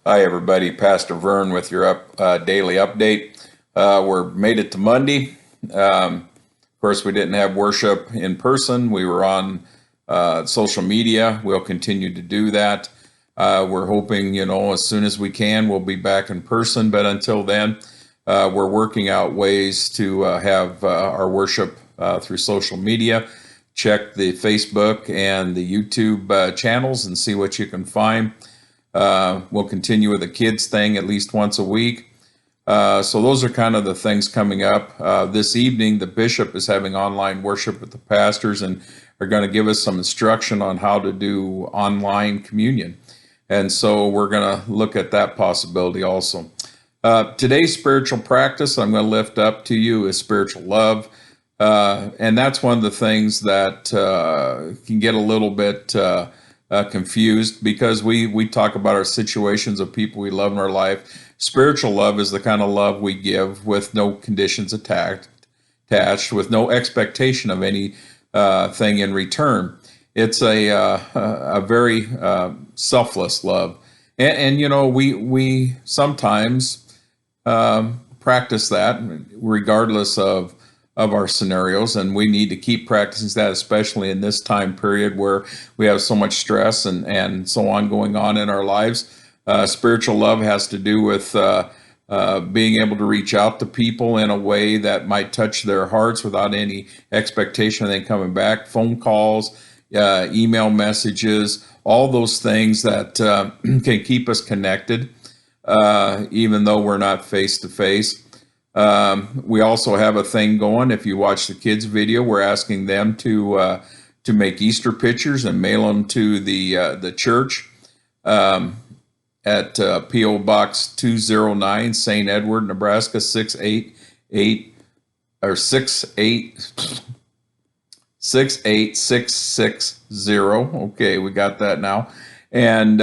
Hi, everybody. Pastor Vern with your daily update. We're made it to Monday. Of course, we didn't have worship in person. We were on social media. We'll continue to do that. We're hoping, as soon as we can, we'll be back in person. But until then, we're working out ways to have our worship through social media. Check the Facebook and the YouTube channels and see what you can find. We'll continue with the kids thing at least once a week. So those are kind of the things coming up. This evening, the bishop is having online worship with the pastors and are going to give us some instruction on how to do online communion. And so we're going to look at that possibility also. Today's spiritual practice I'm going to lift up to you is spiritual love. And that's one of the things that can get a little bit confused because we talk about our situations of people we love in our life. Spiritual love is the kind of love we give with no conditions attached, with no expectation of any thing in return. It's a very selfless love, and we sometimes practice that regardless of our scenarios, and we need to keep practicing that, especially in this time period where we have so much stress and so on going on in our lives. Spiritual love has to do with being able to reach out to people in a way that might touch their hearts without any expectation of them coming back. Phone calls, email messages, all those things that can keep us connected, even though we're not face to face. We also have a thing going. If you watch the kids' video, we're asking them to make Easter pictures and mail them to the church at P.O. Box 209, St. Edward, Nebraska 688 or 68660. Okay, we got that now, and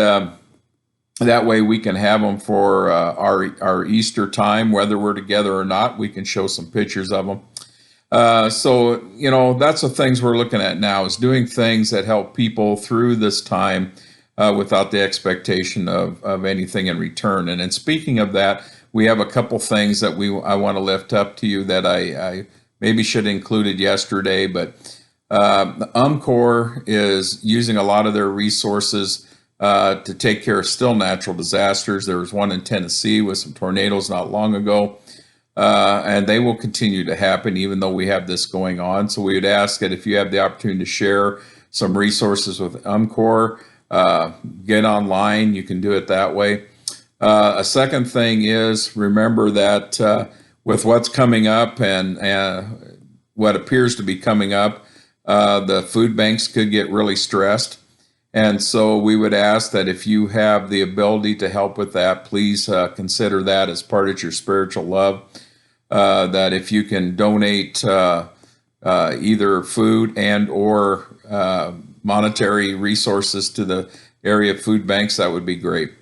that way we can have them for our Easter time, whether we're together or not. We can show some pictures of them. So, that's the things we're looking at now, is doing things that help people through this time without the expectation of anything in return. And speaking of that, we have a couple things that I want to lift up to you that I maybe should have included yesterday, but UMCOR is using a lot of their resources to take care of still natural disasters. There was one in Tennessee with some tornadoes not long ago, and they will continue to happen even though we have this going on. So we would ask that if you have the opportunity to share some resources with UMCOR, get online, you can do it that way. A second thing is, remember that with what's coming up and what appears to be coming up, the food banks could get really stressed. And so we would ask that if you have the ability to help with that, please consider that as part of your spiritual love. That if you can donate either food and or monetary resources to the area food banks, that would be great.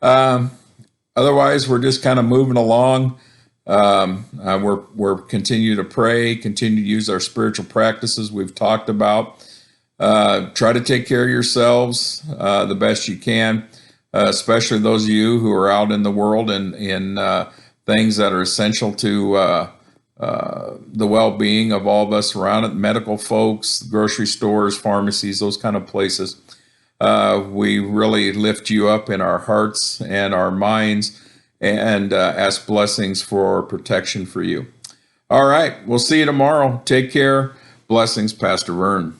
Otherwise, we're just kind of moving along. We're continue to pray, continue to use our spiritual practices we've talked about. Try to take care of yourselves the best you can, especially those of you who are out in the world and in things that are essential to the well-being of all of us around it, medical folks, grocery stores, pharmacies, those kind of places. We really lift you up in our hearts and our minds and ask blessings for protection for you. All right, we'll see you tomorrow. Take care. Blessings, Pastor Vern.